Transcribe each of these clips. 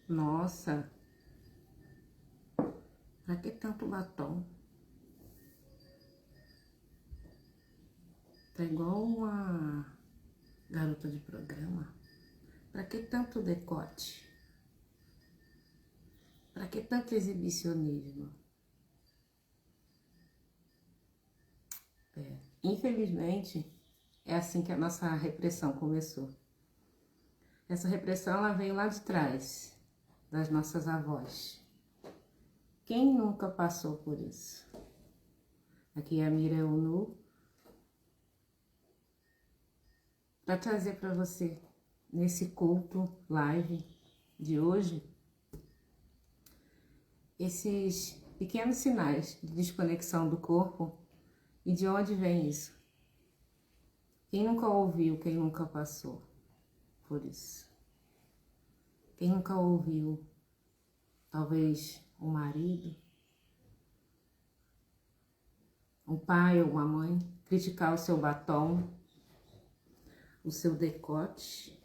Nossa, pra que tanto batom? Tá igual uma garota de programa. Pra que tanto decote? Pra que tanto exibicionismo? Infelizmente, é assim que a nossa repressão começou. Essa repressão, ela veio lá de trás, das nossas avós. Quem nunca passou por isso? Aqui é a Mira Eunu, para trazer para você, nesse culto live de hoje, esses pequenos sinais de desconexão do corpo e de onde vem isso. Quem nunca ouviu, quem nunca passou por isso? Quem nunca ouviu, talvez um marido, um pai ou uma mãe, criticar o seu batom, o seu decote,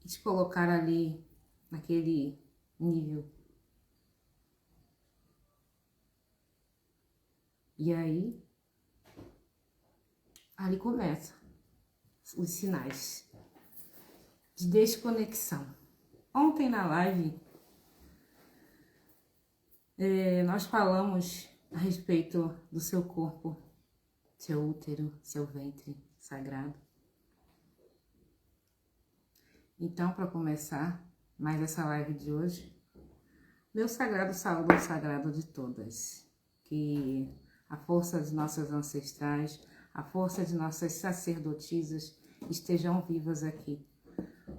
e te colocar ali, naquele nível. E aí, ali começa os sinais de desconexão. Ontem na live, nós falamos a respeito do seu corpo, seu útero, seu ventre sagrado. Então, para começar mais essa live de hoje, meu sagrado saúde é o sagrado de todas. Que a força de nossas ancestrais, a força de nossas sacerdotisas estejam vivas aqui,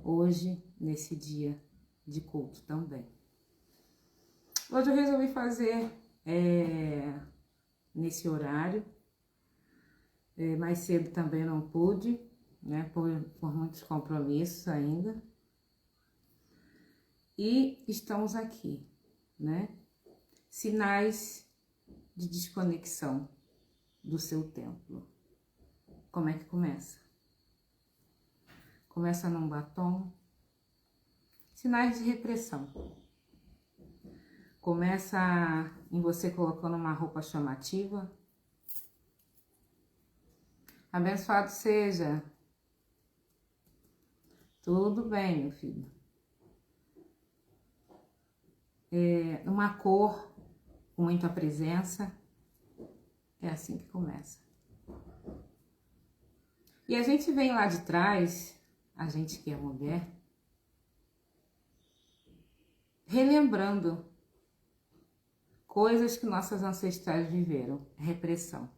hoje, nesse dia de culto também. Hoje eu resolvi fazer nesse horário, mais cedo também não pude, né, por muitos compromissos ainda. E estamos aqui, né? Sinais de desconexão do seu templo. Como é que começa? Começa num batom. Sinais de repressão. Começa em você colocando uma roupa chamativa. Abençoado seja. Tudo bem, meu filho. Uma cor com muita presença. É assim que começa. E a gente vem lá de trás, a gente que é mulher, relembrando coisas que nossas ancestrais viveram. Repressão.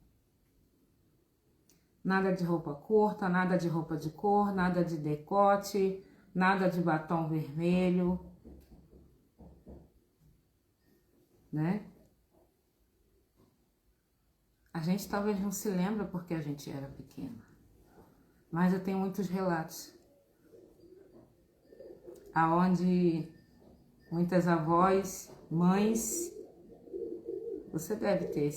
Nada de roupa curta, nada de roupa de cor, nada de decote, nada de batom vermelho, né? A gente talvez não se lembra porque a gente era pequena, mas eu tenho muitos relatos aonde muitas avós, mães, você deve ter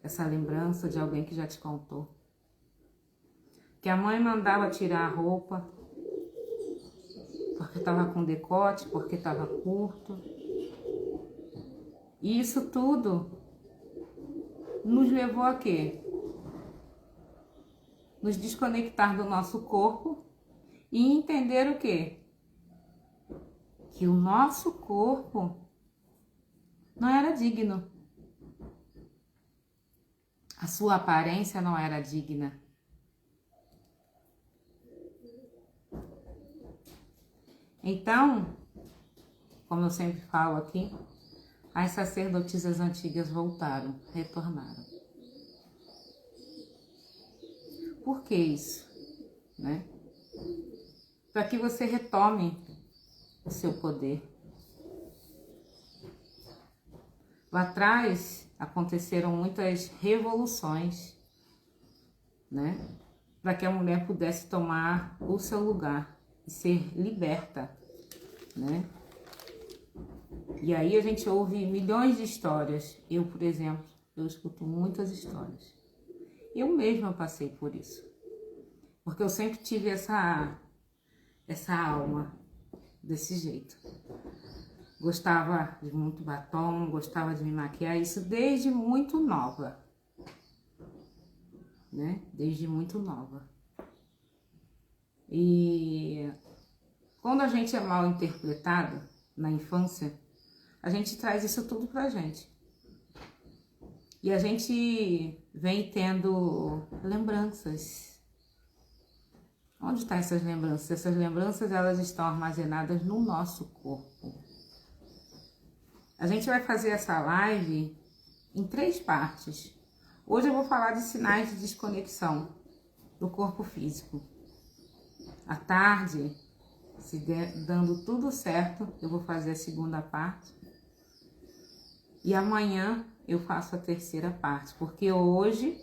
essa lembrança de alguém que já te contou, que a mãe mandava tirar a roupa porque estava com decote, porque estava curto. E isso tudo nos levou a quê? Nos desconectar do nosso corpo e entender o quê? Que o nosso corpo não era digno. A sua aparência não era digna. Então, como eu sempre falo aqui, as sacerdotisas antigas voltaram, retornaram. Por que isso? Né? Para que você retome o seu poder. Lá atrás aconteceram muitas revoluções, né? Para que a mulher pudesse tomar o seu lugar e ser liberta, né? E aí a gente ouve milhões de histórias. Eu, por exemplo, eu escuto muitas histórias. Eu mesma passei por isso. Porque eu sempre tive essa alma desse jeito. Gostava de muito batom, gostava de me maquiar, isso desde muito nova, né? Desde muito nova. E quando a gente é mal interpretado na infância, a gente traz isso tudo pra gente. E a gente vem tendo lembranças. Onde estão essas lembranças? Essas lembranças, elas estão armazenadas no nosso corpo. A gente vai fazer essa live em 3 partes. Hoje eu vou falar de sinais de desconexão do corpo físico. À tarde, dando tudo certo, eu vou fazer a segunda parte. E amanhã eu faço a terceira parte, porque hoje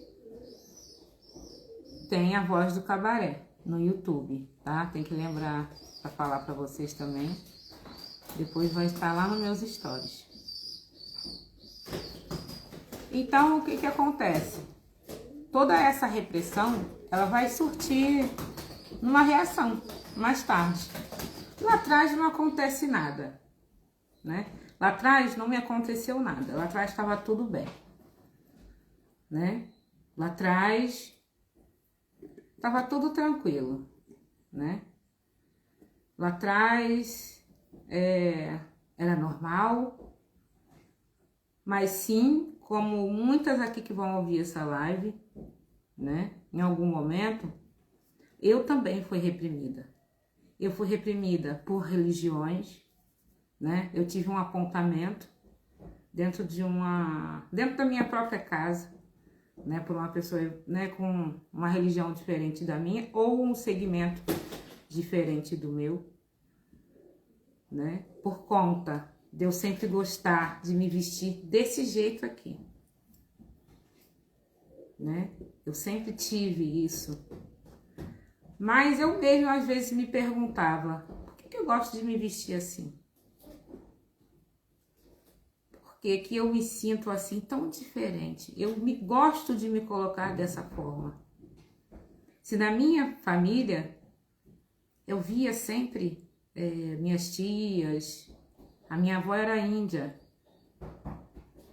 tem a Voz do Cabaré no YouTube, tá? Tem que lembrar para falar para vocês também. Depois vai estar lá nos meus stories. Então, o que que acontece? Toda essa repressão, ela vai surtir uma reação mais tarde. Lá atrás não acontece nada, né? Lá atrás não me aconteceu nada. Lá atrás estava tudo bem, né? Lá atrás estava tudo tranquilo, né? Lá atrás era normal, mas sim, como muitas aqui que vão ouvir essa live, né? Em algum momento, eu também fui reprimida. Eu fui reprimida por religiões, né? Eu tive um apontamento dentro da minha própria casa, né? Por uma pessoa, né? Com uma religião diferente da minha ou um segmento diferente do meu, né? Por conta de eu sempre gostar de me vestir desse jeito aqui, né? Eu sempre tive isso. Mas eu mesmo às vezes me perguntava, por que eu gosto de me vestir assim? Por que eu me sinto assim tão diferente? Gosto de me colocar dessa forma. Se na minha família eu via sempre minhas tias, a minha avó era índia,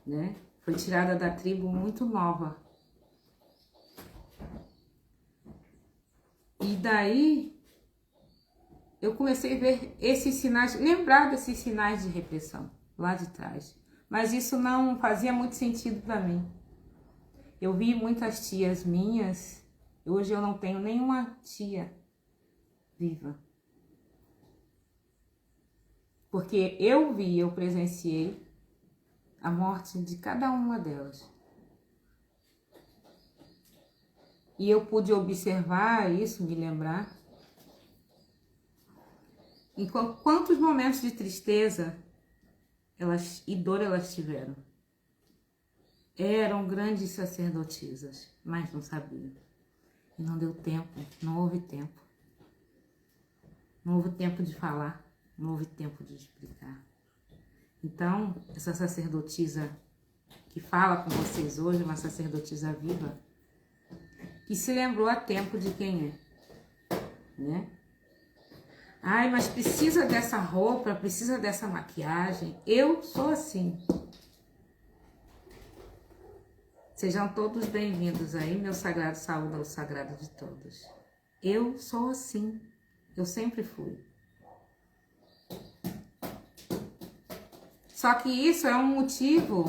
né? Foi tirada da tribo muito nova. E daí eu comecei a ver esses sinais, lembrar desses sinais de repressão lá de trás. Mas isso não fazia muito sentido para mim. Eu vi muitas tias minhas, hoje eu não tenho nenhuma tia viva. Porque eu presenciei a morte de cada uma delas. E eu pude observar isso, me lembrar. Em quantos momentos de tristeza e dor elas tiveram. Eram grandes sacerdotisas, mas não sabiam. E não deu tempo, não houve tempo. Não houve tempo de falar, não houve tempo de explicar. Então, essa sacerdotisa que fala com vocês hoje, uma sacerdotisa viva, que se lembrou a tempo de quem é, né? Ai, mas precisa dessa roupa, precisa dessa maquiagem. Eu sou assim. Sejam todos bem-vindos aí, meu sagrado saúde ao sagrado de todos. Eu sou assim. Eu sempre fui. Só que isso é um motivo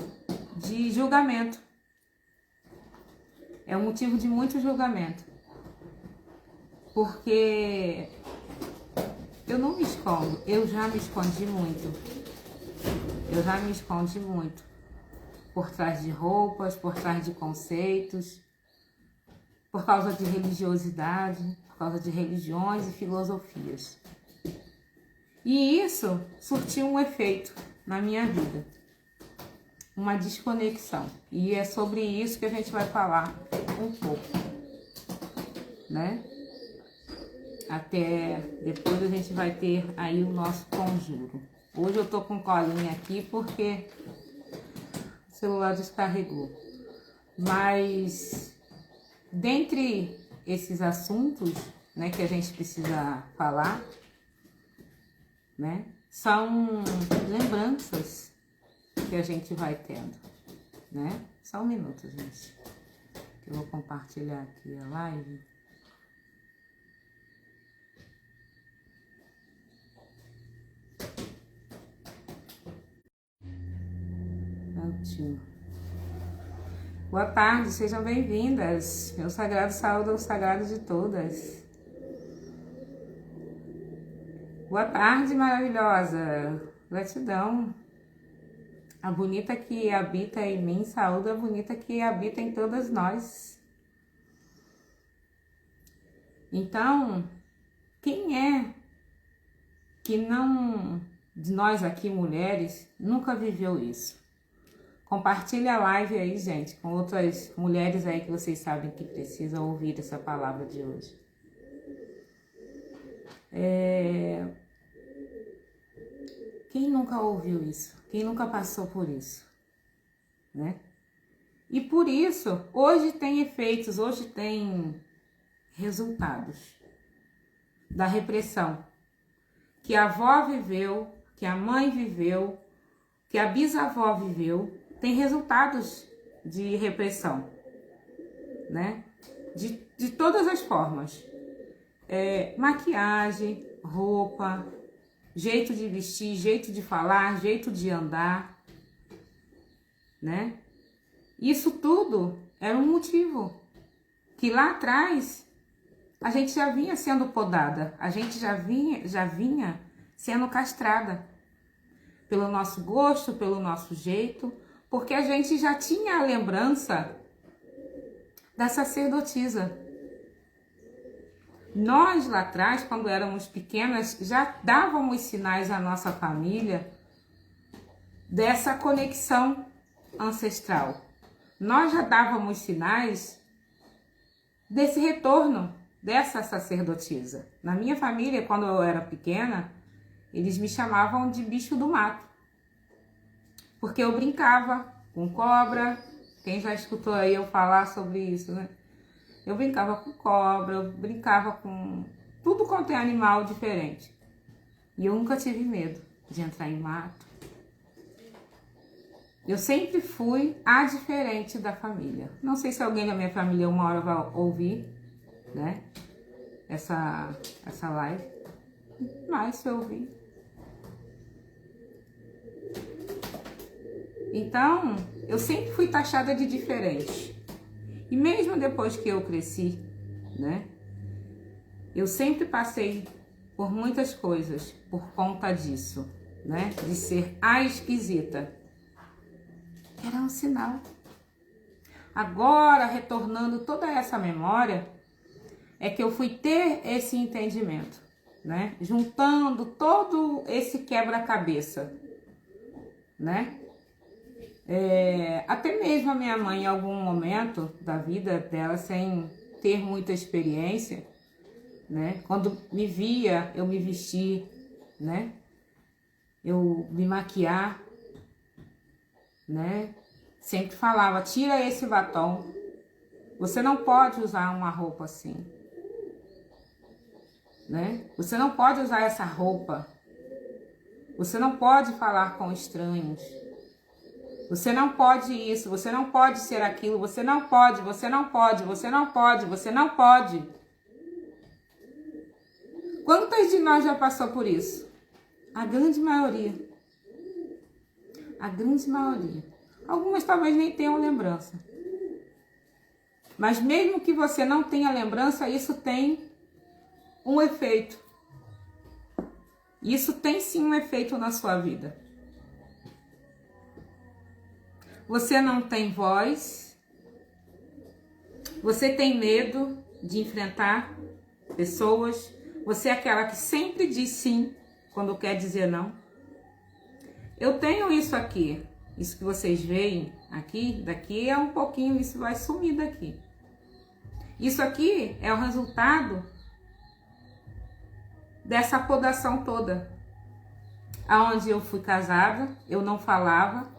de julgamento. É um motivo de muito julgamento. Porque eu não me escondo, eu já me escondi muito. Eu já me escondi muito. Por trás de roupas, por trás de conceitos, por causa de religiosidade, por causa de religiões e filosofias. E isso surtiu um efeito na minha vida. Uma desconexão. E é sobre isso que a gente vai falar um pouco, né? Até depois a gente vai ter aí o nosso conjuro. Hoje eu tô com colinha aqui porque o celular descarregou. Mas dentre esses assuntos, né, que a gente precisa falar, né, são lembranças que a gente vai tendo, né? Só um minuto, gente. Eu vou compartilhar aqui a live. Prontinho. Boa tarde, sejam bem-vindas. Meu sagrado saúde ao sagrado de todas. Boa tarde, maravilhosa. Gratidão. A bonita que habita em mim, saúde a bonita que habita em todas nós. Então, quem é que não, de nós aqui mulheres, nunca viveu isso? Compartilha a live aí, gente, com outras mulheres aí que vocês sabem que precisam ouvir essa palavra de hoje. Quem nunca ouviu isso? Quem nunca passou por isso? Né? E por isso, hoje tem efeitos, hoje tem resultados da repressão que a avó viveu, que a mãe viveu, que a bisavó viveu, tem resultados de repressão, né? De todas as formas. Maquiagem, roupa, jeito de vestir, jeito de falar, jeito de andar, né? Isso tudo era um motivo que lá atrás a gente já vinha sendo podada, a gente já vinha sendo castrada pelo nosso gosto, pelo nosso jeito, porque a gente já tinha a lembrança da sacerdotisa. Nós lá atrás, quando éramos pequenas, já dávamos sinais à nossa família dessa conexão ancestral. Nós já dávamos sinais desse retorno dessa sacerdotisa. Na minha família, quando eu era pequena, eles me chamavam de bicho do mato, porque eu brincava com cobra. Quem já escutou aí eu falar sobre isso, né? Eu brincava com cobra, eu brincava com tudo quanto é animal diferente. E eu nunca tive medo de entrar em mato. Eu sempre fui a diferente da família. Não sei se alguém da minha família uma hora vai ouvir, né? Essa live. Mas se eu ouvir. Então, eu sempre fui taxada de diferente. E mesmo depois que eu cresci, né? Eu sempre passei por muitas coisas por conta disso, né? De ser a esquisita. Era um sinal. Agora, retornando toda essa memória, é que eu fui ter esse entendimento, né? Juntando todo esse quebra-cabeça, né? Até mesmo a minha mãe, em algum momento da vida dela, sem ter muita experiência, né? Quando me via, eu me vestir, né? Eu me maquiar, né? Sempre falava, tira esse batom. Você não pode usar uma roupa assim, né? Você não pode usar essa roupa. Você não pode falar com estranhos. Você não pode isso, você não pode ser aquilo, você não pode, você não pode, você não pode, você não pode. Quantas de nós já passou por isso? A grande maioria. A grande maioria. Algumas talvez nem tenham lembrança. Mas mesmo que você não tenha lembrança, isso tem um efeito. Isso tem sim um efeito na sua vida. Você não tem voz, você tem medo de enfrentar pessoas, você é aquela que sempre diz sim quando quer dizer não. Eu tenho isso aqui, isso que vocês veem aqui, daqui é um pouquinho, isso vai sumir daqui. Isso aqui é o resultado dessa podação toda, aonde eu fui casada, eu não falava,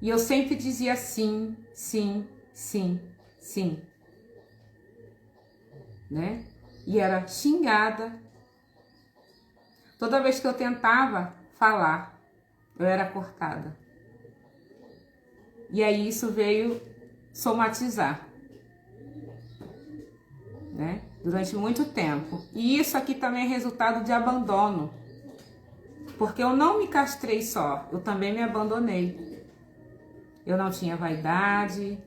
e eu sempre dizia sim, sim, sim, sim. né? E era xingada. Toda vez que eu tentava falar, eu era cortada. E aí isso veio somatizar, né? Durante muito tempo. E isso aqui também é resultado de abandono. Porque eu não me castrei só, eu também me abandonei. Eu não tinha vaidade,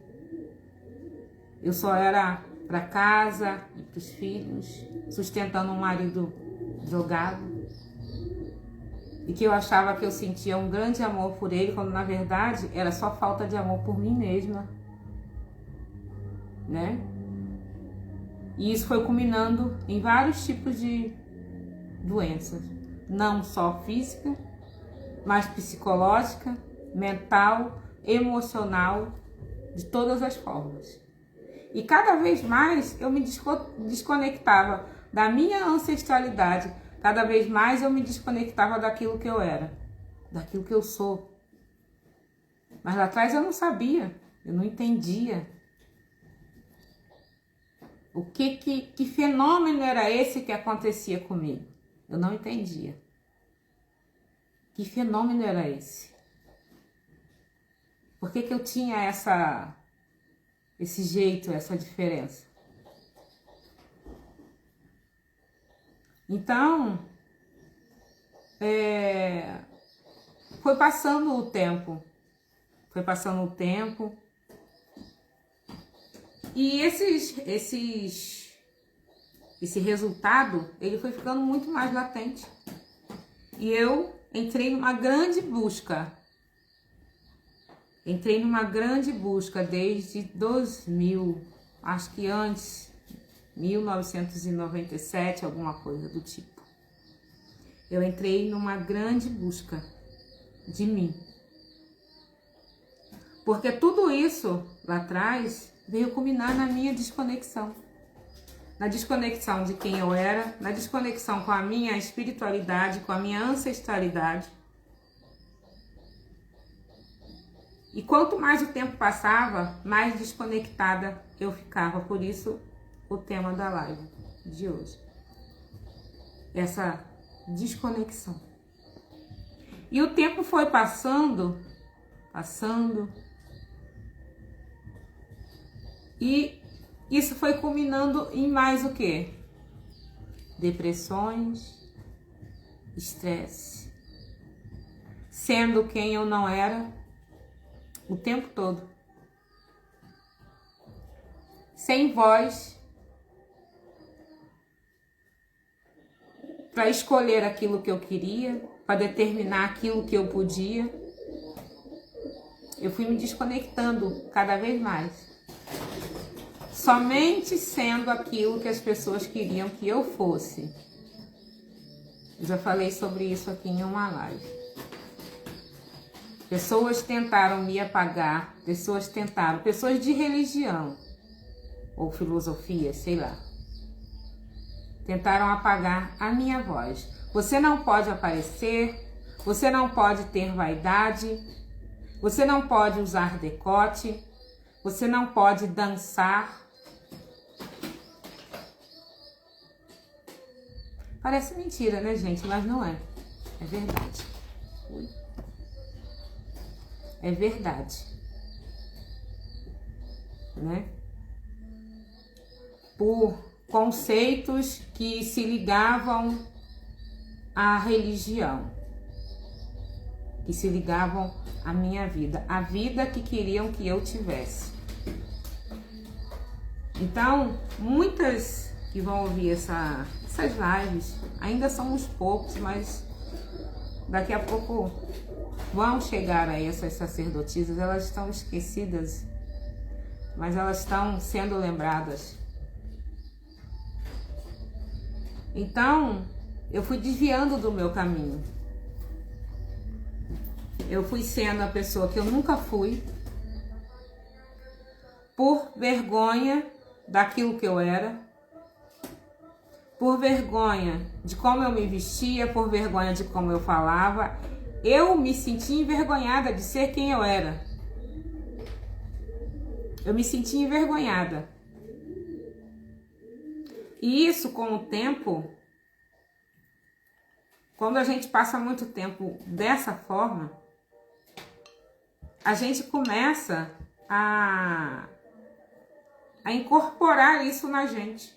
eu só era para casa e para os filhos, sustentando um marido drogado. E que eu achava que eu sentia um grande amor por ele, quando na verdade era só falta de amor por mim mesma, né? E isso foi culminando em vários tipos de doenças, não só física, mas psicológica, mental, emocional, de todas as formas. E cada vez mais eu me desconectava da minha ancestralidade, cada vez mais eu me desconectava daquilo que eu era, daquilo que eu sou. Mas lá atrás eu não sabia, eu não entendia. Que fenômeno era esse que acontecia comigo? Eu não entendia. Que fenômeno era esse? Por que eu tinha esse jeito, essa diferença? Então, foi passando o tempo. E esse resultado, ele foi ficando muito mais latente. E eu entrei numa grande busca. Desde 2000, acho que antes, 1997, alguma coisa do tipo. Eu entrei numa grande busca de mim. Porque tudo isso lá atrás veio culminar na minha desconexão. Na desconexão de quem eu era, na desconexão com a minha espiritualidade, com a minha ancestralidade. E quanto mais o tempo passava, mais desconectada eu ficava. Por isso, o tema da live de hoje. Essa desconexão. E o tempo foi passando. E isso foi culminando em mais o quê? Depressões, estresse. Sendo quem eu não era o tempo todo. Sem voz para escolher aquilo que eu queria, para determinar aquilo que eu podia. Eu fui me desconectando cada vez mais. Somente sendo aquilo que as pessoas queriam que eu fosse. Eu já falei sobre isso aqui em uma live. Pessoas tentaram me apagar, pessoas de religião ou filosofia, sei lá. Tentaram apagar a minha voz. Você não pode aparecer, você não pode ter vaidade, você não pode usar decote, você não pode dançar. Parece mentira, né, gente? Mas não é. É verdade. É verdade. Né? Por conceitos que se ligavam à religião. Que se ligavam à minha vida. A vida que queriam que eu tivesse. Então, muitas que vão ouvir essas lives, ainda somos poucos, mas daqui a pouco vão chegar a essas sacerdotisas. Elas estão esquecidas, mas elas estão sendo lembradas. Então, eu fui desviando do meu caminho. Eu fui sendo a pessoa que eu nunca fui, por vergonha daquilo que eu era, por vergonha de como eu me vestia, por vergonha de como eu falava. Eu me senti envergonhada de ser quem eu era. Eu me senti envergonhada. E isso, com o tempo, quando a gente passa muito tempo dessa forma, a gente começa a incorporar isso na gente.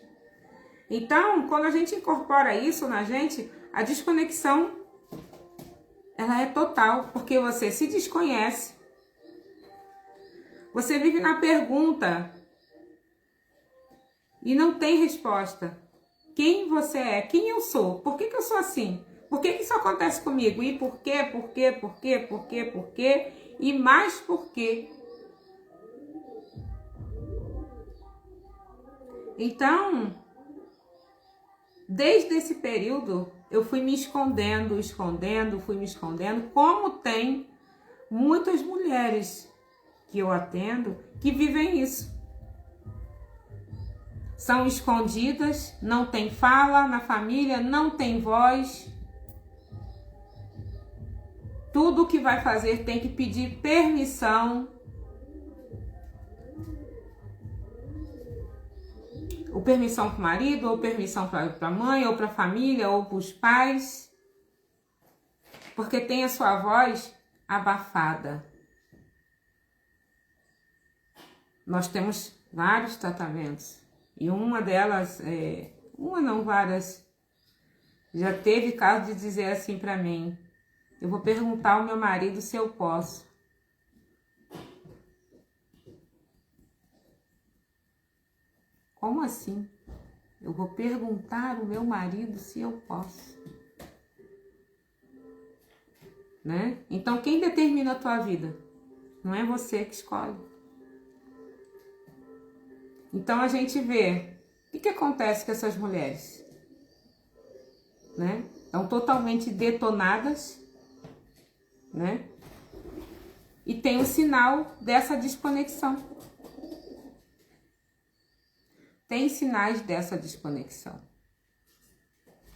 Então, quando a gente incorpora isso na gente, a desconexão, ela é total, porque você se desconhece. Você vive na pergunta e não tem resposta. Quem você é? Quem eu sou? Por que eu sou assim? Por que isso acontece comigo? E por quê? Por quê? Por quê? Por quê? Por quê? E mais por quê? Então, desde esse período, eu fui me escondendo, fui me escondendo, como tem muitas mulheres que eu atendo que vivem isso. São escondidas, não tem fala na família, não tem voz. Tudo que vai fazer tem que pedir permissão. Ou permissão para o marido, ou permissão para a mãe, ou para a família, ou para os pais. Porque tem a sua voz abafada. Nós temos vários tratamentos. E uma delas, várias, já teve caso de dizer assim para mim: eu vou perguntar ao meu marido se eu posso. Como assim? Eu vou perguntar ao meu marido se eu posso. Né? Então, quem determina a tua vida? Não é você que escolhe. Então, a gente vê o que acontece com essas mulheres. Né? Estão totalmente detonadas, né? E tem o sinal dessa desconexão. Tem sinais dessa desconexão,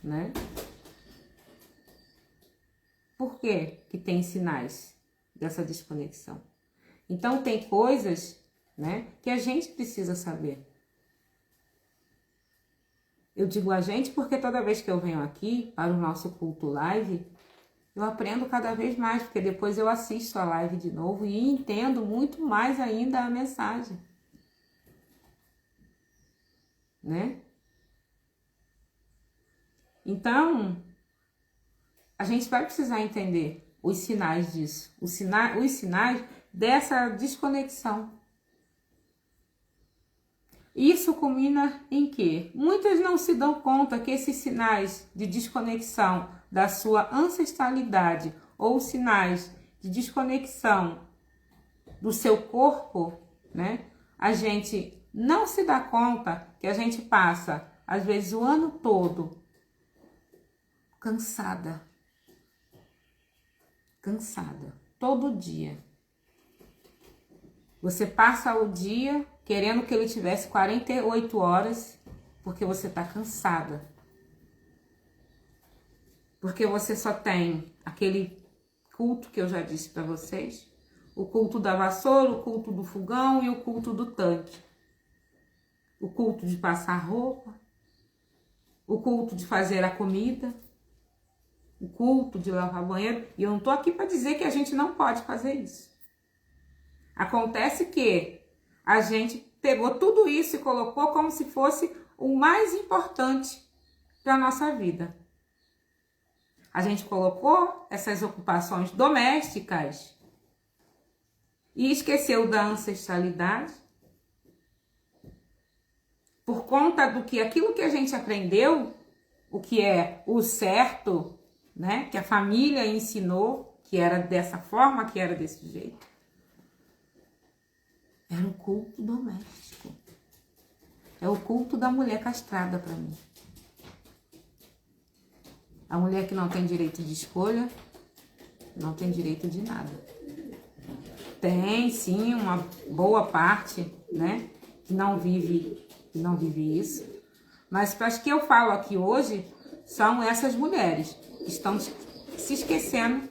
né? Por que que tem sinais dessa desconexão? Então, tem coisas, né, que a gente precisa saber. Eu digo a gente porque toda vez que eu venho aqui para o nosso culto live, eu aprendo cada vez mais, porque depois eu assisto a live de novo e entendo muito mais ainda a mensagem. Né? Então, a gente vai precisar entender os sinais disso, os sinais dessa desconexão. Isso culmina em quê? Muitas não se dão conta que esses sinais de desconexão da sua ancestralidade ou sinais de desconexão do seu corpo, né? A gente não se dá conta que a gente passa, às vezes, o ano todo cansada, todo dia. Você passa o dia querendo que ele tivesse 48 horas, porque você está cansada. Porque você só tem aquele culto que eu já disse para vocês, o culto da vassoura, o culto do fogão e o culto do tanque. O culto de passar roupa, o culto de fazer a comida, o culto de lavar banheiro. E eu não estou aqui para dizer que a gente não pode fazer isso. Acontece que a gente pegou tudo isso e colocou como se fosse o mais importante para a nossa vida. A gente colocou essas ocupações domésticas e esqueceu da ancestralidade. Por conta do que aquilo que a gente aprendeu, o que é o certo, né? Que a família ensinou, que era dessa forma, que era desse jeito. Era o culto doméstico. É o culto da mulher castrada para mim. A mulher que não tem direito de escolha, não tem direito de nada. Tem, sim, uma boa parte, né? Que não vive isso. Mas para as que eu falo aqui hoje, são essas mulheres que estão se esquecendo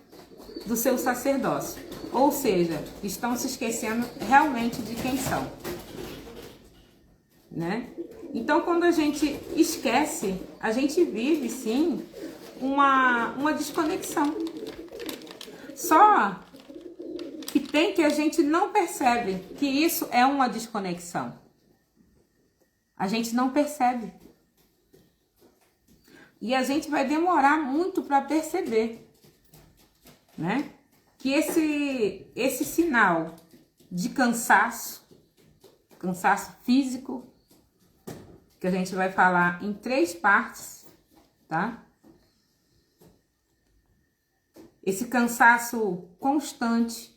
do seu sacerdócio. Ou seja, estão se esquecendo realmente de quem são. Né? Então, quando a gente esquece, a gente vive, sim, uma desconexão. Só que a gente não percebe que isso é uma desconexão. A gente não percebe. E a gente vai demorar muito para perceber, né? Que esse sinal de cansaço físico, que a gente vai falar em 3 partes, tá? Esse cansaço constante.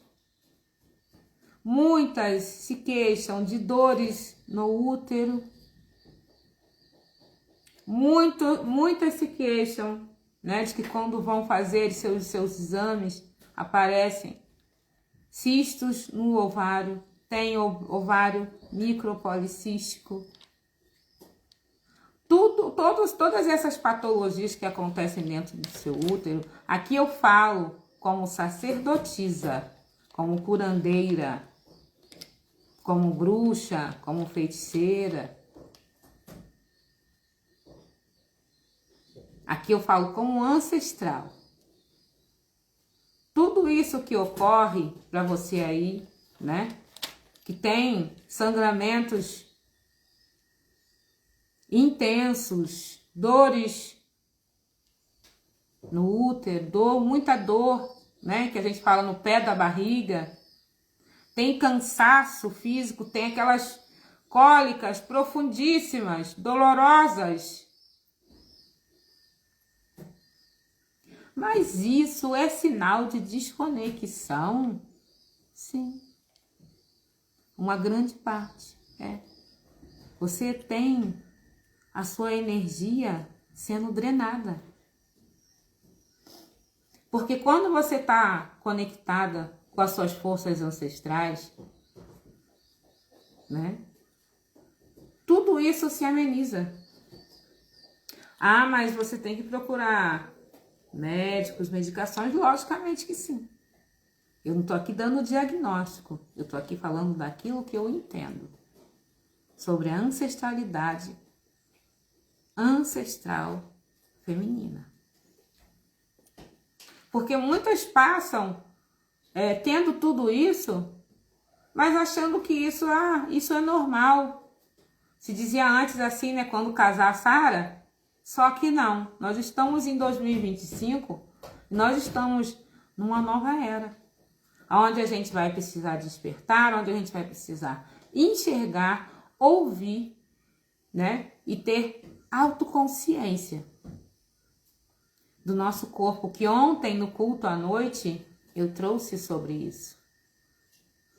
Muitas se queixam de dores no útero. Muitas se queixam, né, de que quando vão fazer seus exames, aparecem cistos no ovário, tem ovário micropolicístico. Todas essas patologias que acontecem dentro do seu útero, aqui eu falo como sacerdotisa, como curandeira, como bruxa, como feiticeira. Aqui eu falo como ancestral. Tudo isso que ocorre para você aí, né? Que tem sangramentos intensos, dores no útero, muita dor, né? Que a gente fala no pé da barriga. Tem cansaço físico, tem aquelas cólicas profundíssimas, dolorosas. Mas isso é sinal de desconexão? Sim. Uma grande parte é. Você tem a sua energia sendo drenada. Porque quando você está conectada com as suas forças ancestrais, né? Tudo isso se ameniza. Ah, mas você tem que procurar médicos, medicações? Logicamente que sim. Eu não tô aqui dando diagnóstico. Eu tô aqui falando daquilo que eu entendo. Sobre a ancestralidade ancestral feminina. Porque muitas passam tendo tudo isso, mas achando que isso é normal. Se dizia antes assim, né, quando casar Sara, só que não. Nós estamos em 2025, nós estamos numa nova era, onde a gente vai precisar despertar, onde a gente vai precisar enxergar, ouvir, né, e ter autoconsciência do nosso corpo, que ontem no culto à noite eu trouxe sobre isso.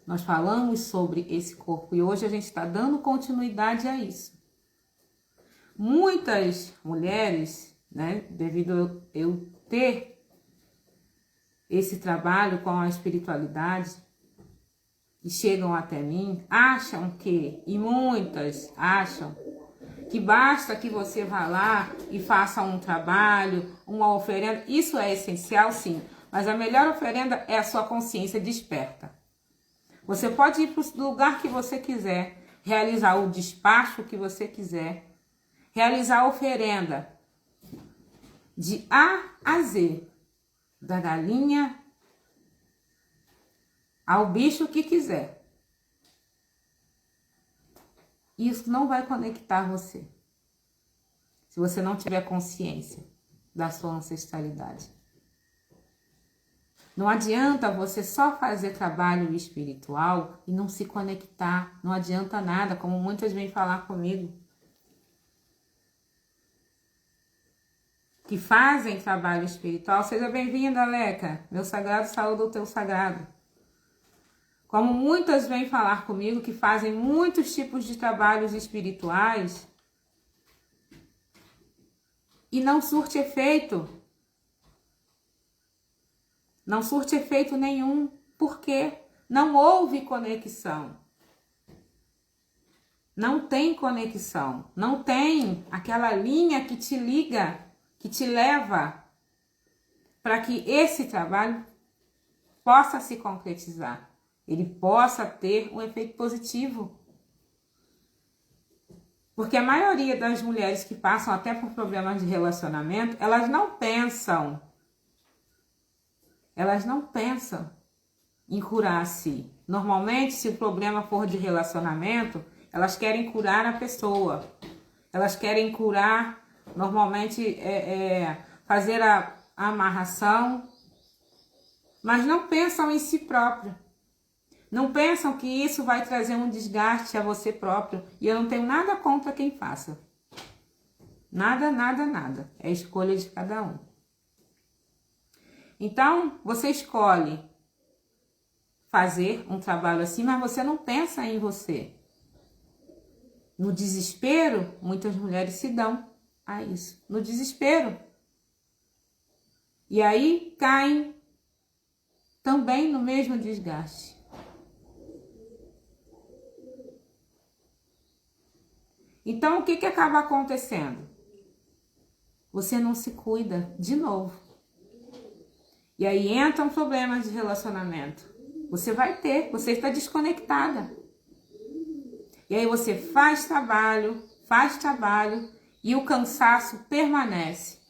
Nós falamos sobre esse corpo e hoje a gente está dando continuidade a isso. Muitas mulheres, né, devido eu ter esse trabalho com a espiritualidade, que chegam até mim, e muitas acham, que basta que você vá lá e faça um trabalho, uma oferenda. Isso é essencial, sim, mas a melhor oferenda é a sua consciência desperta. Você pode ir para o lugar que você quiser, realizar o despacho que você quiser, realizar a oferenda de A a Z, da galinha ao bicho que quiser. Isso não vai conectar você, se você não tiver consciência da sua ancestralidade. Não adianta você só fazer trabalho espiritual e não se conectar. Não adianta nada, como muitas vêm falar comigo. Que fazem trabalho espiritual. Seja bem-vinda, Leca. Meu sagrado saúde o teu sagrado. Como muitas vêm falar comigo que fazem muitos tipos de trabalhos espirituais e não surte efeito. Não surte efeito nenhum. Por quê? Não houve conexão. Não tem conexão. Não tem aquela linha que te liga, que te leva para que esse trabalho possa se concretizar. Ele possa ter um efeito positivo. Porque a maioria das mulheres que passam até por problemas de relacionamento, elas não pensam em curar-se. Normalmente, se o problema for de relacionamento, elas querem curar a pessoa. Elas querem curar, normalmente, fazer a amarração, mas não pensam em si próprio. Não pensam que isso vai trazer um desgaste a você próprio. E eu não tenho nada contra quem faça. Nada, nada, nada. É escolha de cada um. Então, você escolhe fazer um trabalho assim, mas você não pensa em você. No desespero, muitas mulheres se dão a isso. No desespero. E aí caem também no mesmo desgaste. Então, o que acaba acontecendo? Você não se cuida de novo. E aí entram problemas de relacionamento. Você vai ter, você está desconectada. E aí você faz trabalho, e o cansaço permanece.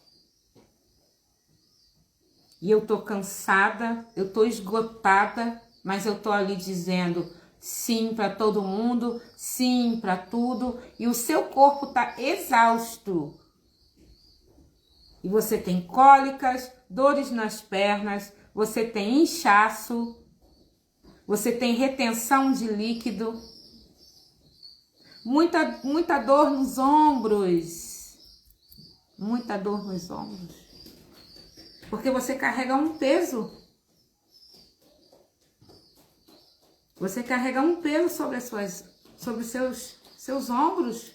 E eu tô cansada, eu tô esgotada, mas eu tô ali dizendo sim para todo mundo, sim para tudo, e o seu corpo tá exausto. E você tem cólicas, dores nas pernas, você tem inchaço, você tem retenção de líquido, muita dor nos ombros, muita dor nos ombros, porque você carrega um peso. Você carrega um peso sobre os seus ombros,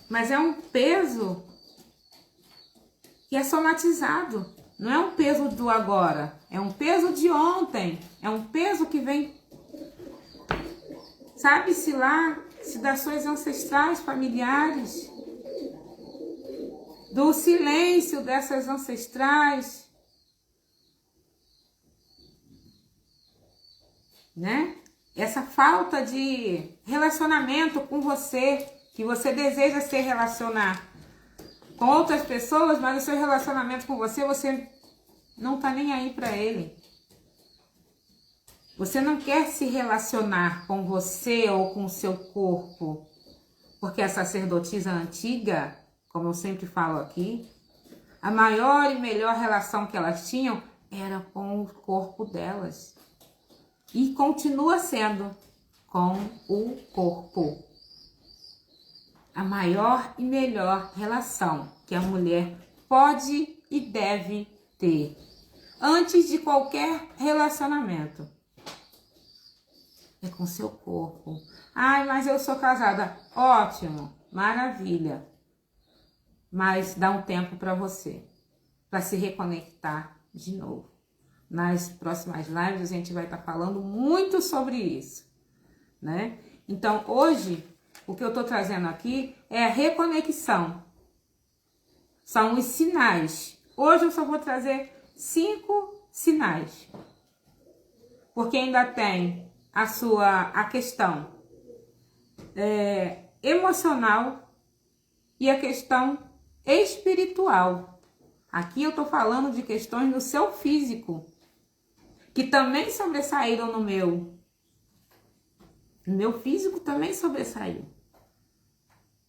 mas é um peso que é somatizado, não é um peso do agora, é um peso de ontem, é um peso que vem, sabe-se lá, se das suas ancestrais familiares, do silêncio dessas ancestrais, né? Essa falta de relacionamento com você, que você deseja se relacionar com outras pessoas, mas o seu relacionamento com você não tá nem aí para ele. Você não quer se relacionar com você ou com o seu corpo, porque a sacerdotisa antiga, como eu sempre falo aqui, a maior e melhor relação que elas tinham era com o corpo delas. E continua sendo com o corpo. A maior e melhor relação que a mulher pode e deve ter antes de qualquer relacionamento é com seu corpo. Ai, mas eu sou casada. Ótimo, maravilha. Mas dá um tempo para você, para se reconectar de novo. Nas próximas lives a gente vai estar falando muito sobre isso, né? Então hoje o que eu estou trazendo aqui é a reconexão. São os sinais. Hoje eu só vou trazer 5 sinais. Porque ainda tem a questão emocional e a questão espiritual. Aqui eu estou falando de questões do seu físico, que também sobressaíram no meu. O meu físico também sobressaiu.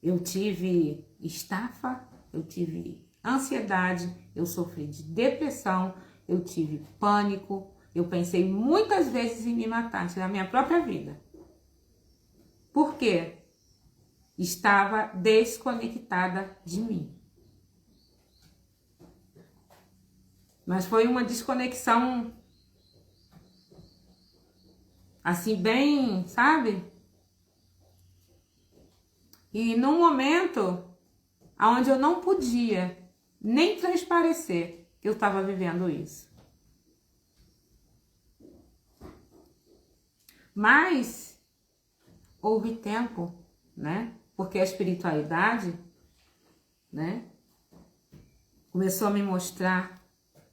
Eu tive estafa, eu tive ansiedade, eu sofri de depressão, eu tive pânico, eu pensei muitas vezes em me matar, tirar minha própria vida. Por quê? Estava desconectada de mim. Mas foi uma desconexão assim bem, sabe? E num momento onde eu não podia nem transparecer que eu estava vivendo isso. Mas houve tempo, né? Porque a espiritualidade, né, começou a me mostrar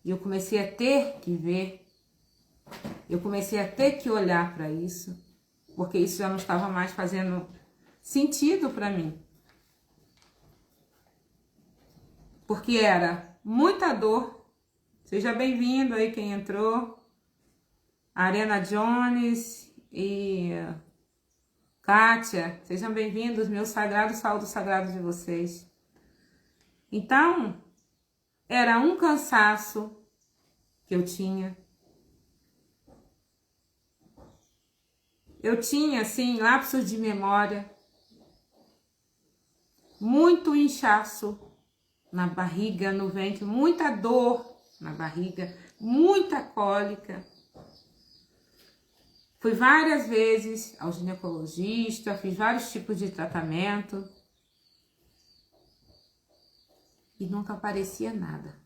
e eu comecei a ter que ver, eu comecei a ter que olhar para isso, porque isso já não estava mais fazendo sentido para mim. Porque era muita dor. Seja bem-vindo aí quem entrou. Arena Jones e Kátia, sejam bem-vindos, meu sagrado saúde sagrado de vocês. Então, era um cansaço que eu tinha. Eu tinha, assim, lapsos de memória. Muito inchaço na barriga, no ventre, muita dor na barriga, muita cólica. Fui várias vezes ao ginecologista, fiz vários tipos de tratamento e nunca aparecia nada.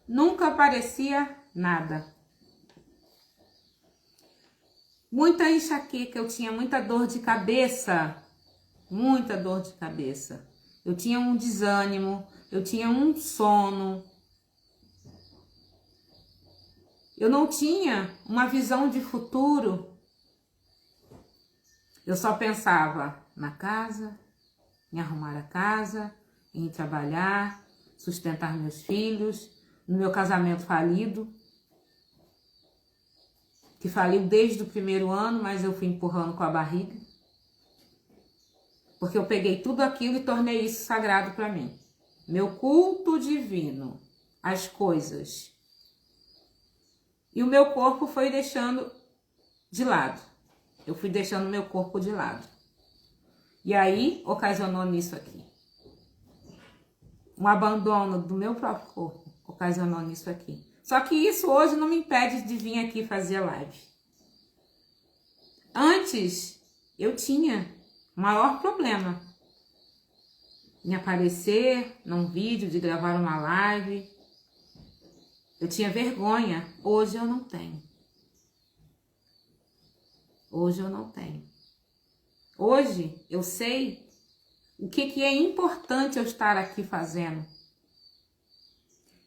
Nunca aparecia nada. Muita enxaqueca, eu tinha muita dor de cabeça, muita dor de cabeça. Eu tinha um desânimo, eu tinha um sono. Eu não tinha uma visão de futuro. Eu só pensava na casa, em arrumar a casa, em trabalhar, sustentar meus filhos, no meu casamento falido, que faliu desde o primeiro ano, mas eu fui empurrando com a barriga. Porque eu peguei tudo aquilo e tornei isso sagrado para mim. Meu culto divino, as coisas. E o meu corpo foi deixando de lado. Eu fui deixando meu corpo de lado. E aí, ocasionou nisso aqui. Um abandono do meu próprio corpo ocasionou nisso aqui. Só que isso hoje não me impede de vir aqui fazer live. Antes, eu tinha o maior problema em aparecer num vídeo, de gravar uma live. Eu tinha vergonha. Hoje eu não tenho. Hoje eu não tenho. Hoje eu sei o que é importante eu estar aqui fazendo.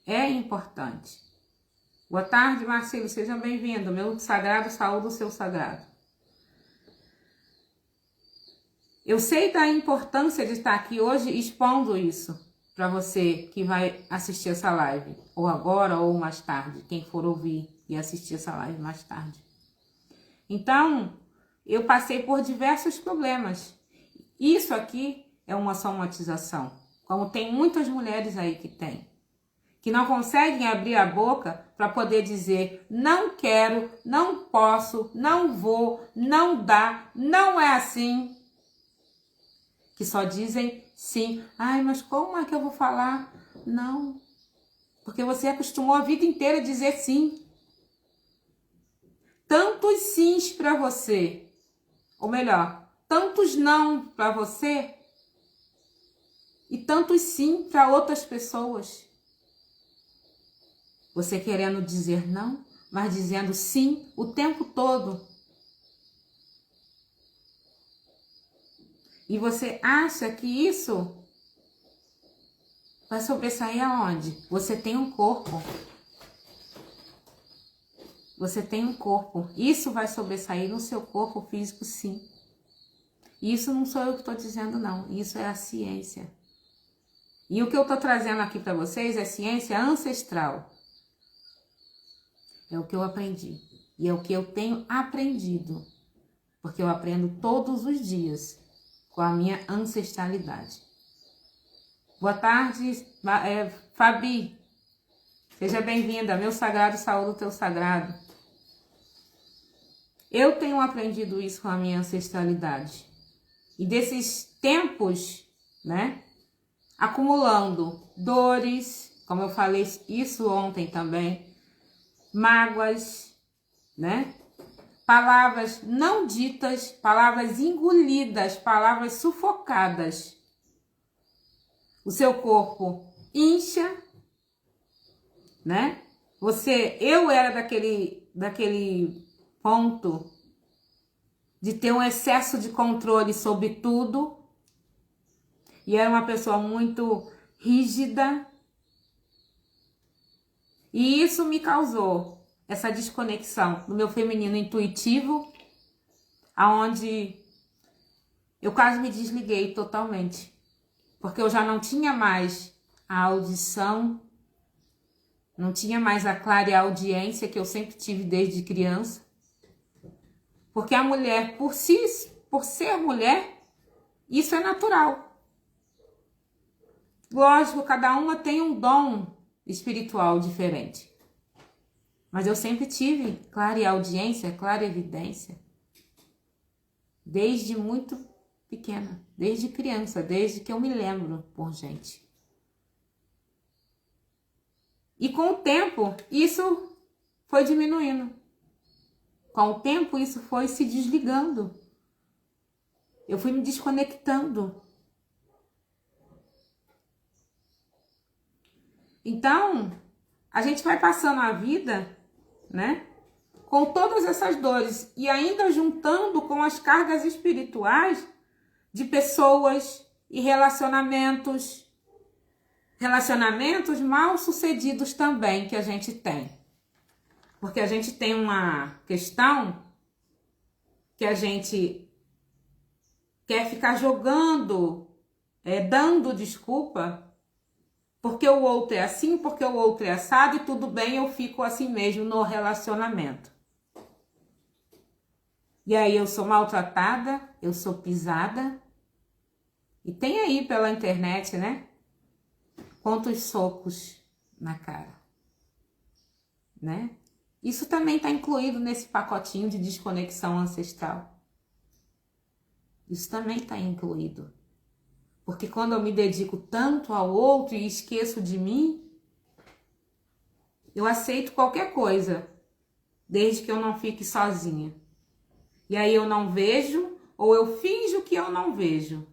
É importante. Boa tarde, Marcelo. Seja bem-vindo. Meu sagrado, saúde o seu sagrado. Eu sei da importância de estar aqui hoje expondo isso para você que vai assistir essa live, ou agora ou mais tarde, quem for ouvir e assistir essa live mais tarde. Então, eu passei por diversos problemas. Isso aqui é uma somatização, como tem muitas mulheres aí que não conseguem abrir a boca para poder dizer não quero, não posso, não vou, não dá, não é assim. Que só dizem sim. Ai, mas como é que eu vou falar? Não. Porque você acostumou a vida inteira a dizer sim. Tantos sims para você. Ou melhor, tantos não para você. E tantos sim para outras pessoas. Você querendo dizer não, mas dizendo sim o tempo todo. E você acha que isso vai sobressair aonde? Você tem um corpo. Você tem um corpo. Isso vai sobressair no seu corpo físico, sim. Isso não sou eu que estou dizendo, não. Isso é a ciência. E o que eu estou trazendo aqui para vocês é ciência ancestral. É o que eu aprendi. E é o que eu tenho aprendido. Porque eu aprendo todos os dias com a minha ancestralidade. Boa tarde, Fabi. Seja bem-vinda. Meu sagrado, saúde o teu sagrado. Eu tenho aprendido isso com a minha ancestralidade. E desses tempos, né, acumulando dores, como eu falei isso ontem também, mágoas, né? Palavras não ditas, palavras engolidas, palavras sufocadas. O seu corpo incha, né? Eu era daquele ponto de ter um excesso de controle sobre tudo. E era uma pessoa muito rígida. E isso me causou essa desconexão do meu feminino intuitivo, aonde eu quase me desliguei totalmente, porque eu já não tinha mais a audição, não tinha mais a clareaudiência que eu sempre tive desde criança. Porque a mulher, por ser mulher, isso é natural. Lógico, cada uma tem um dom espiritual diferente. Mas eu sempre tive clareaudiência, clarevidência, desde muito pequena, desde criança, desde que eu me lembro por gente. E com o tempo, isso foi diminuindo. Com o tempo, isso foi se desligando. Eu fui me desconectando. Então, a gente vai passando a vida, né, com todas essas dores e ainda juntando com as cargas espirituais de pessoas e relacionamentos mal sucedidos também que a gente tem. Porque a gente tem uma questão que a gente quer ficar jogando, dando desculpa, porque o outro é assim, porque o outro é assado, e tudo bem, eu fico assim mesmo no relacionamento. E aí eu sou maltratada, eu sou pisada. E tem aí pela internet, né? Quantos socos na cara, né? Isso também está incluído nesse pacotinho de desconexão ancestral. Isso também está incluído. Porque quando eu me dedico tanto ao outro e esqueço de mim, eu aceito qualquer coisa, desde que eu não fique sozinha. E aí eu não vejo, ou eu finjo que eu não vejo.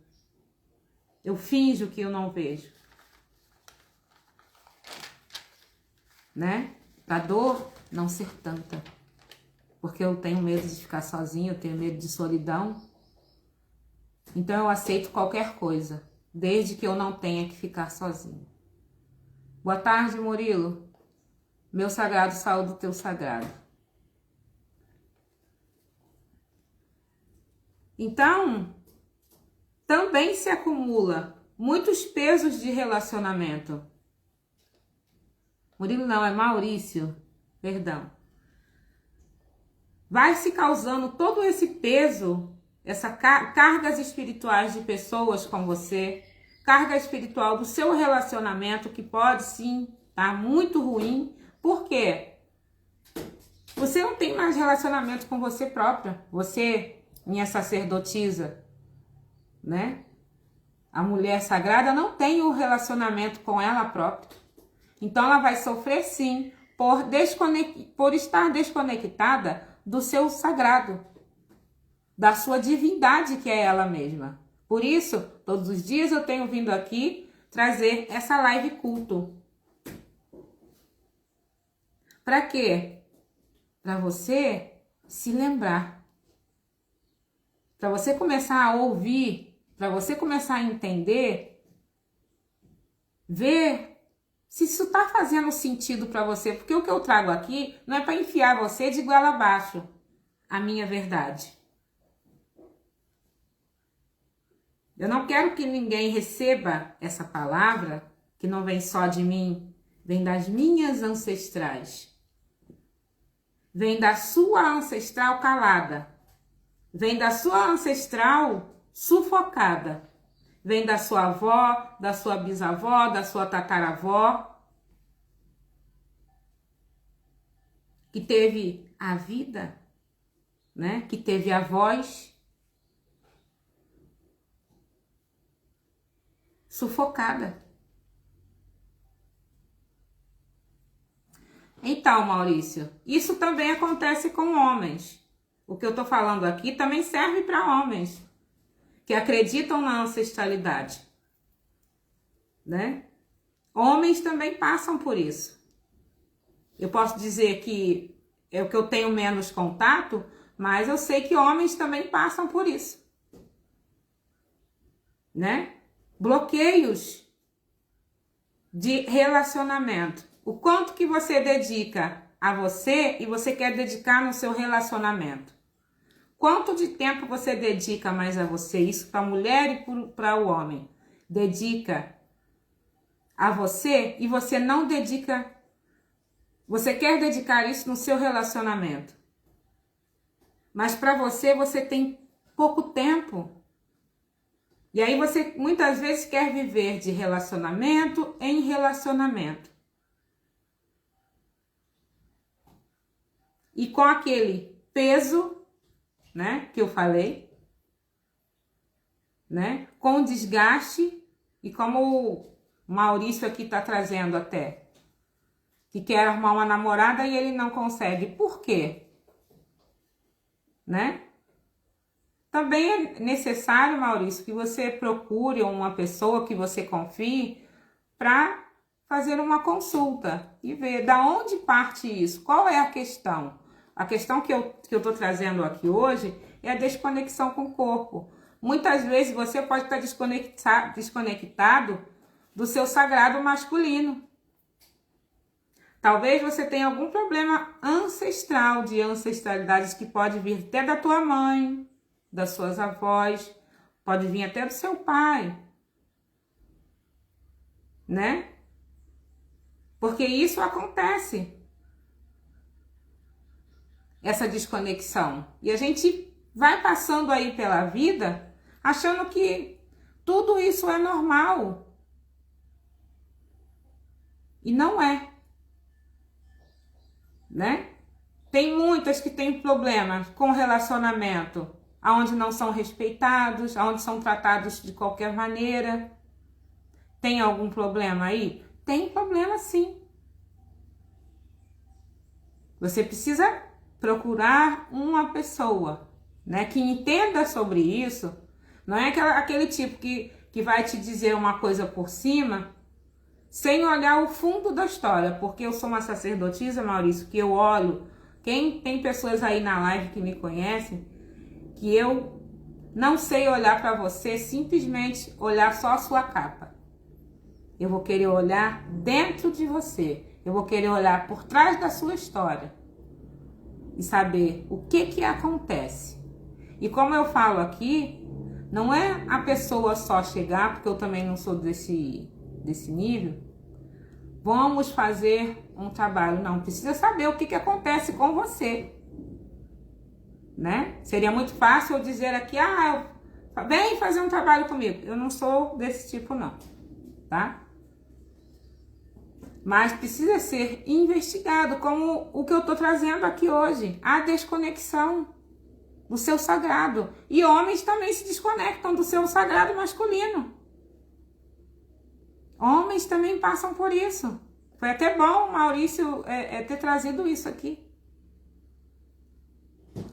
Eu finjo que eu não vejo. Né? Pra dor não ser tanta. Porque eu tenho medo de ficar sozinha, eu tenho medo de solidão. Então eu aceito qualquer coisa, desde que eu não tenha que ficar sozinha. Boa tarde, Murilo. Meu sagrado, saúde o teu sagrado. Então, também se acumula muitos pesos de relacionamento. Murilo não, é Maurício. Perdão. Vai se causando todo esse peso, essas cargas espirituais de pessoas com você, carga espiritual do seu relacionamento, que pode sim estar muito ruim. Por quê? Você não tem mais relacionamento com você própria. Você, minha sacerdotisa, né? A mulher sagrada não tem um relacionamento com ela própria. Então ela vai sofrer sim por estar desconectada do seu sagrado, da sua divindade, que é ela mesma. Por isso, todos os dias eu tenho vindo aqui trazer essa live culto. Para quê? Para você se lembrar. Para você começar a ouvir, para você começar a entender, ver se isso está fazendo sentido para você. Porque o que eu trago aqui não é para enfiar você de goela abaixo a minha verdade. Eu não quero que ninguém receba essa palavra, que não vem só de mim, vem das minhas ancestrais. Vem da sua ancestral calada. Vem da sua ancestral sufocada. Vem da sua avó, da sua bisavó, da sua tataravó, que teve a vida, né? Que teve a voz sufocada. Então, Maurício, isso também acontece com homens. O que eu tô falando aqui também serve para homens que acreditam na ancestralidade, né? Homens também passam por isso. Eu posso dizer que é o que eu tenho menos contato, mas eu sei que homens também passam por isso, né? Bloqueios de relacionamento. O quanto que você dedica a você e você quer dedicar no seu relacionamento. Quanto de tempo você dedica mais a você? Isso para a mulher e para o homem. Dedica a você e você não dedica. Você quer dedicar isso no seu relacionamento. Mas para você, você tem pouco tempo. E aí você muitas vezes quer viver de relacionamento em relacionamento. E com aquele peso, né, que eu falei, né, com desgaste, e como o Maurício aqui está trazendo até, que quer arrumar uma namorada e ele não consegue. Por quê? Né? Também é necessário, Maurício, que você procure uma pessoa que você confie para fazer uma consulta e ver da onde parte isso, qual é a questão. A questão que eu estou trazendo aqui hoje é a desconexão com o corpo. Muitas vezes você pode estar desconectado do seu sagrado masculino. Talvez você tenha algum problema ancestral, de ancestralidades que pode vir até da tua mãe, das suas avós, pode vir até do seu pai, né? Porque isso acontece, essa desconexão. E a gente vai passando aí pela vida achando que tudo isso é normal. E não é, né? Tem muitas que têm problemas com relacionamento, onde não são respeitados, onde são tratados de qualquer maneira. Tem algum problema aí? Tem problema sim. Você precisa procurar uma pessoa, né, que entenda sobre isso. Não é aquele tipo que vai te dizer uma coisa por cima, sem olhar o fundo da história. Porque eu sou uma sacerdotisa, Maurício, que eu olho. Quem tem pessoas aí na live que me conhecem, que eu não sei olhar para você, simplesmente olhar só a sua capa. Eu vou querer olhar dentro de você. Eu vou querer olhar por trás da sua história e saber o que acontece. E como eu falo aqui, não é a pessoa só chegar, porque eu também não sou desse nível, vamos fazer um trabalho. Não, precisa saber o que acontece com você, né? Seria muito fácil eu dizer aqui, vem fazer um trabalho comigo. Eu não sou desse tipo não, tá? Mas precisa ser investigado, como o que eu estou trazendo aqui hoje, a desconexão do seu sagrado. E homens também se desconectam do seu sagrado masculino. Homens também passam por isso. Foi até bom o Maurício ter trazido isso aqui.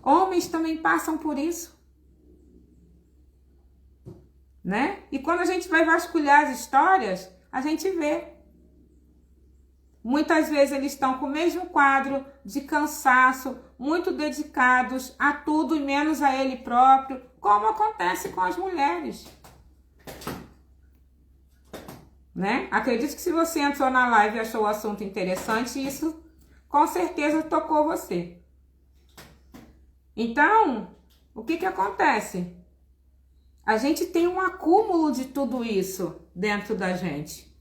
Homens também passam por isso, né? E quando a gente vai vasculhar as histórias, a gente vê. Muitas vezes eles estão com o mesmo quadro de cansaço, muito dedicados a tudo e menos a ele próprio, como acontece com as mulheres, né? Acredito que se você entrou na live e achou o assunto interessante, isso com certeza tocou você. Então, o que acontece? A gente tem um acúmulo de tudo isso dentro da gente,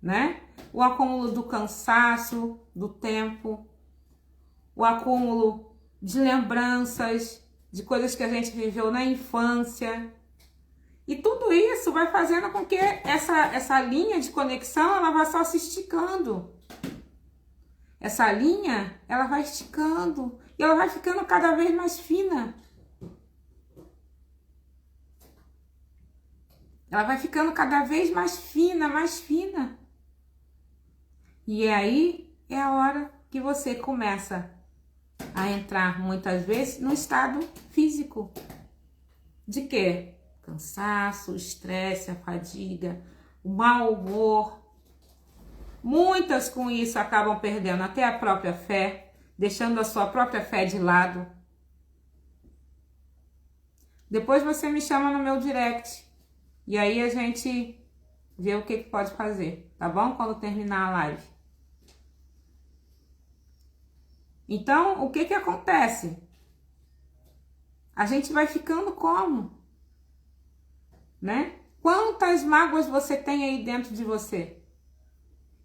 né? O acúmulo do cansaço, do tempo, o acúmulo de lembranças, de coisas que a gente viveu na infância. E tudo isso vai fazendo com que essa linha de conexão, ela vai só se esticando. Essa linha, ela vai esticando e ela vai ficando cada vez mais fina. Ela vai ficando cada vez mais fina, mais fina. E aí é a hora que você começa a entrar, muitas vezes, no estado físico. De quê? Cansaço, estresse, a fadiga, o mau humor. Muitas com isso acabam perdendo até a própria fé, deixando a sua própria fé de lado. Depois você me chama no meu direct e aí a gente vê o que pode fazer, tá bom? Quando terminar a live. Então, o que que acontece? A gente vai ficando como? Né? Quantas mágoas você tem aí dentro de você?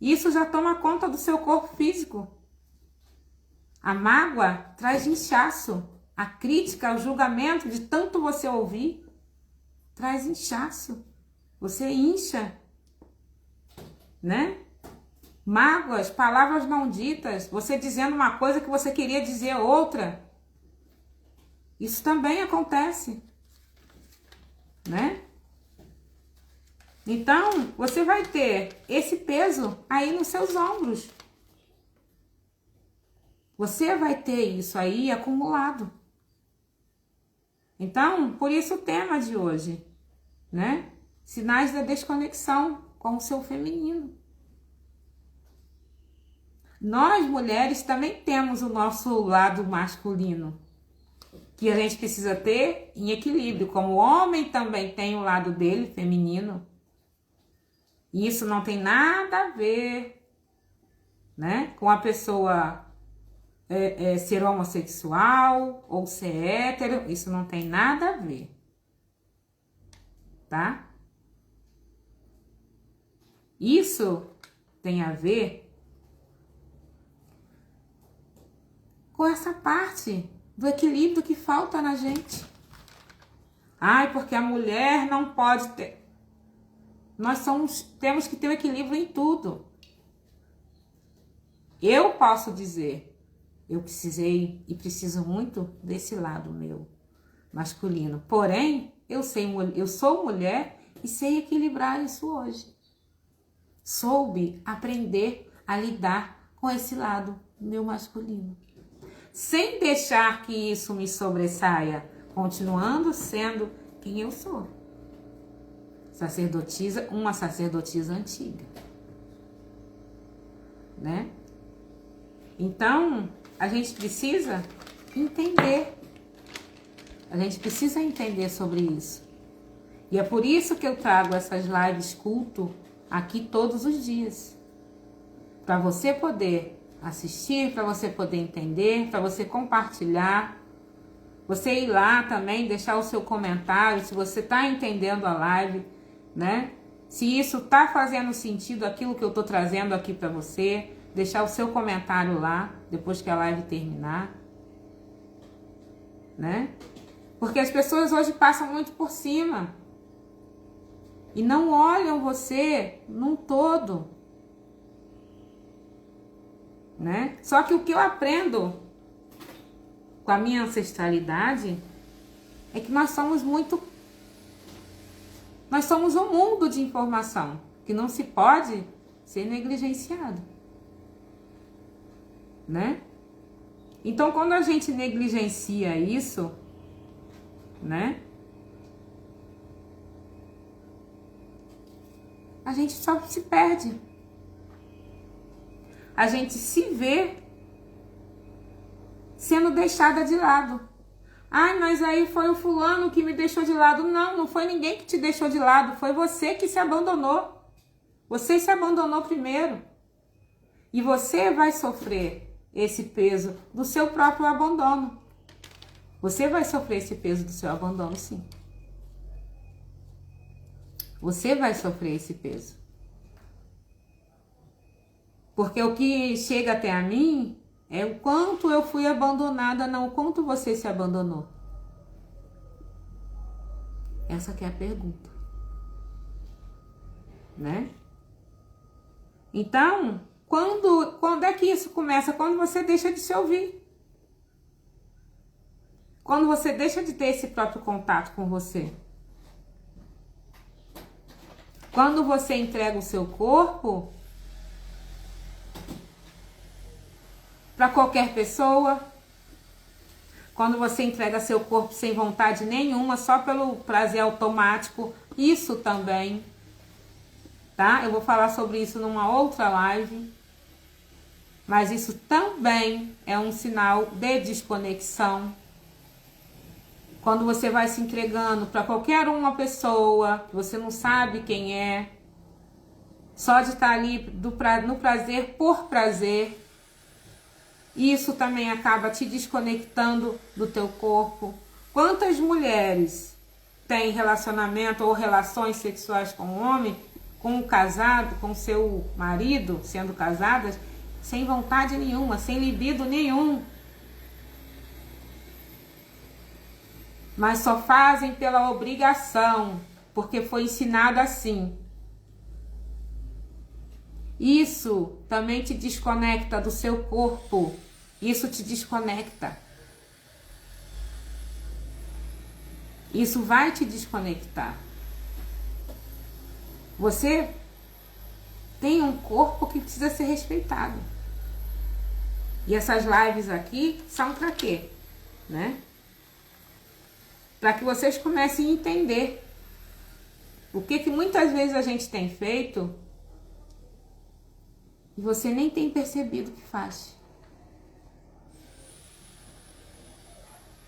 Isso já toma conta do seu corpo físico. A mágoa traz inchaço. A crítica, o julgamento de tanto você ouvir, traz inchaço. Você incha, né? Mágoas, palavras não ditas, você dizendo uma coisa que você queria dizer outra. Isso também acontece, né? Então, você vai ter esse peso aí nos seus ombros. Você vai ter isso aí acumulado. Então, por isso o tema de hoje, né? Sinais da desconexão com o seu feminino. Nós, mulheres, também temos o nosso lado masculino, que a gente precisa ter em equilíbrio. Como o homem também tem o lado dele, feminino. E isso não tem nada a ver, né, com a pessoa ser homossexual ou ser hétero. Isso não tem nada a ver, tá? Isso tem a ver com essa parte do equilíbrio que falta na gente. Ai, porque a mulher não pode ter. Temos que ter o equilíbrio em tudo. Eu posso dizer, eu precisei e preciso muito desse lado meu masculino. Porém, eu sou mulher e sei equilibrar isso hoje. Soube aprender a lidar com esse lado meu masculino, sem deixar que isso me sobressaia, continuando sendo quem eu sou. Sacerdotisa, uma sacerdotisa antiga, né? Então, a gente precisa entender. A gente precisa entender sobre isso. E é por isso que eu trago essas lives culto aqui todos os dias. Para você poder assistir, para você poder entender, para você compartilhar. Você ir lá também, deixar o seu comentário, se você está entendendo a live, né? Se isso está fazendo sentido, aquilo que eu estou trazendo aqui para você, deixar o seu comentário lá, depois que a live terminar, né? Porque as pessoas hoje passam muito por cima e não olham você num todo, né? Só que o que eu aprendo com a minha ancestralidade é que nós somos um mundo de informação que não se pode ser negligenciado, né? Então, quando a gente negligencia isso, né? A gente só se perde. A gente se vê sendo deixada de lado. Ai, mas aí foi o fulano que me deixou de lado. Não, não foi ninguém que te deixou de lado. Foi você que se abandonou. Você se abandonou primeiro. E você vai sofrer esse peso do seu próprio abandono. Você vai sofrer esse peso do seu abandono, sim. Você vai sofrer esse peso. Porque o que chega até a mim é o quanto eu fui abandonada, não o quanto você se abandonou. Essa que é a pergunta, né? Então, quando é que isso começa? Quando você deixa de se ouvir. Quando você deixa de ter esse próprio contato com você. Quando você entrega o seu corpo para qualquer pessoa, quando você entrega seu corpo sem vontade nenhuma, só pelo prazer automático, isso também, tá? Eu vou falar sobre isso numa outra live, mas isso também é um sinal de desconexão. Quando você vai se entregando para qualquer uma pessoa, que você não sabe quem é, só de estar ali no prazer por prazer, Isso também acaba te desconectando do teu corpo. Quantas mulheres têm relacionamento ou relações sexuais com o homem, com o casado, com seu marido, sendo casadas, sem vontade nenhuma, sem libido nenhum. Mas só fazem pela obrigação, porque foi ensinado assim. Isso também te desconecta do seu corpo. Isso te desconecta. Isso vai te desconectar. Você tem um corpo que precisa ser respeitado. E essas lives aqui são para quê? Né? Para que vocês comecem a entender o que muitas vezes a gente tem feito e você nem tem percebido que faz.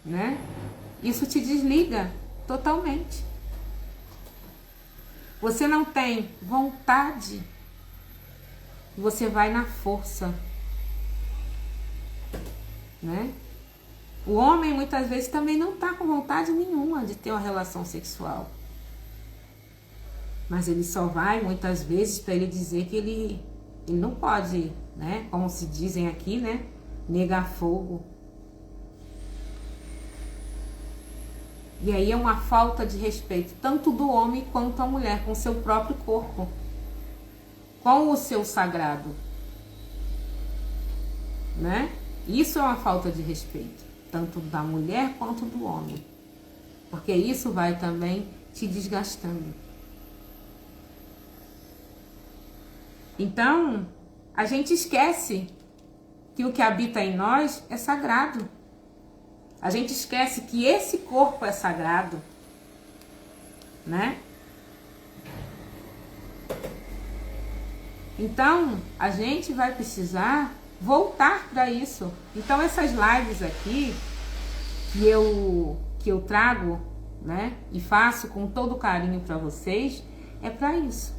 Né? Isso te desliga totalmente. Você não tem vontade, você vai na força. Né? O homem muitas vezes também não está com vontade nenhuma de ter uma relação sexual. Mas ele só vai muitas vezes para ele dizer que ele não pode, né? Como se dizem aqui, né? Negar fogo. E aí é uma falta de respeito, tanto do homem quanto da mulher, com o seu próprio corpo, com o seu sagrado. Né? Isso é uma falta de respeito, tanto da mulher quanto do homem. Porque isso vai também te desgastando. Então, a gente esquece que o que habita em nós é sagrado. A gente esquece que esse corpo é sagrado, né? Então, a gente vai precisar voltar para isso. Então, essas lives aqui que eu trago, né, e faço com todo carinho para vocês, é para isso.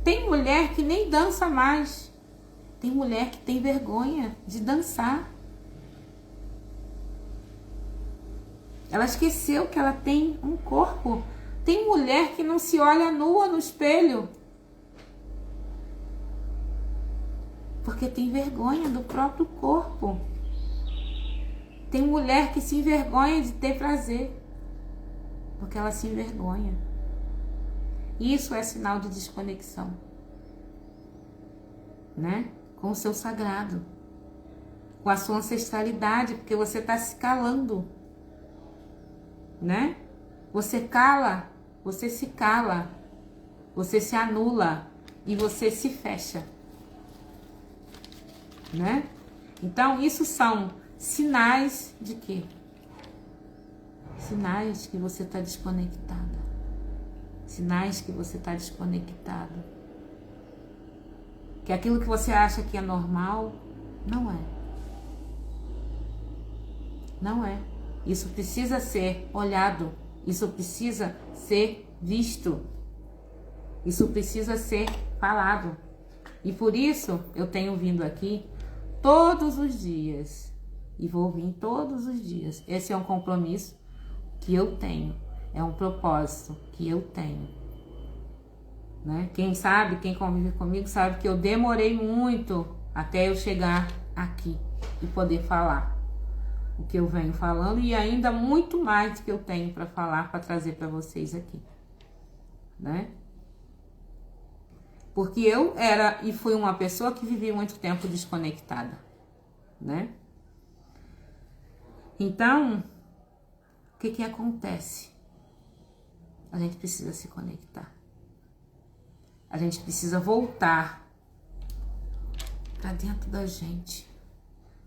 Tem mulher que nem dança mais. Tem mulher que tem vergonha de dançar. Ela esqueceu que ela tem um corpo. Tem mulher que não se olha nua no espelho. Porque tem vergonha do próprio corpo. Tem mulher que se envergonha de ter prazer. Porque ela se envergonha. Isso é sinal de desconexão. Né? Com o seu sagrado. Com a sua ancestralidade. Porque você está se calando. Né? Você cala, você se cala, você se anula e você se fecha, né? Então isso são sinais de quê? Sinais que você está desconectada, sinais que você está desconectado, que aquilo que você acha que é normal, não é. Não é. Isso precisa ser olhado, isso precisa ser visto, isso precisa ser falado. E por isso eu tenho vindo aqui todos os dias, e vou vir todos os dias. Esse é um compromisso que eu tenho, é um propósito que eu tenho. Né? Quem sabe, quem convive comigo sabe que eu demorei muito até eu chegar aqui e poder falar o que eu venho falando e ainda muito mais do que eu tenho para falar, para trazer para vocês aqui, né? Porque eu era e fui uma pessoa que vivia muito tempo desconectada, né? Então, o que acontece? A gente precisa se conectar. A gente precisa voltar para dentro da gente,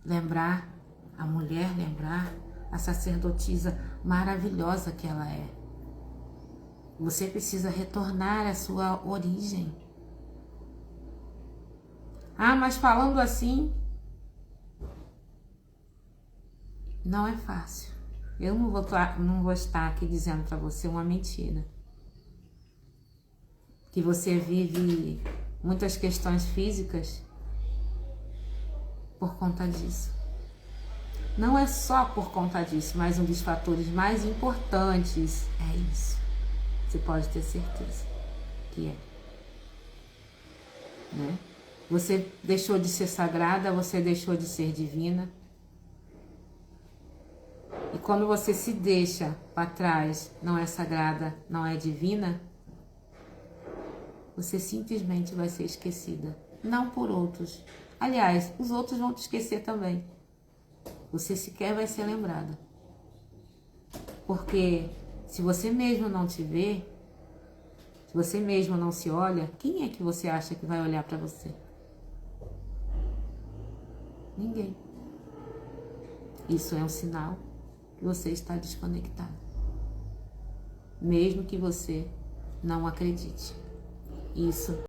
lembrar a mulher, lembrar a sacerdotisa maravilhosa que ela é. Você precisa retornar à sua origem. Ah, mas falando assim, não é fácil. Eu não vou estar aqui dizendo para você uma mentira. Que você vive muitas questões físicas por conta disso. Não é só por conta disso, mas um dos fatores mais importantes é isso. Você pode ter certeza que é. Né? Você deixou de ser sagrada, você deixou de ser divina. E quando você se deixa para trás, não é sagrada, não é divina, você simplesmente vai ser esquecida. Não por outros. Aliás, os outros vão te esquecer também. Você sequer vai ser lembrada. Porque se você mesmo não te vê, se você mesmo não se olha, quem é que você acha que vai olhar para você? Ninguém. Isso é um sinal que você está desconectado. Mesmo que você não acredite. Isso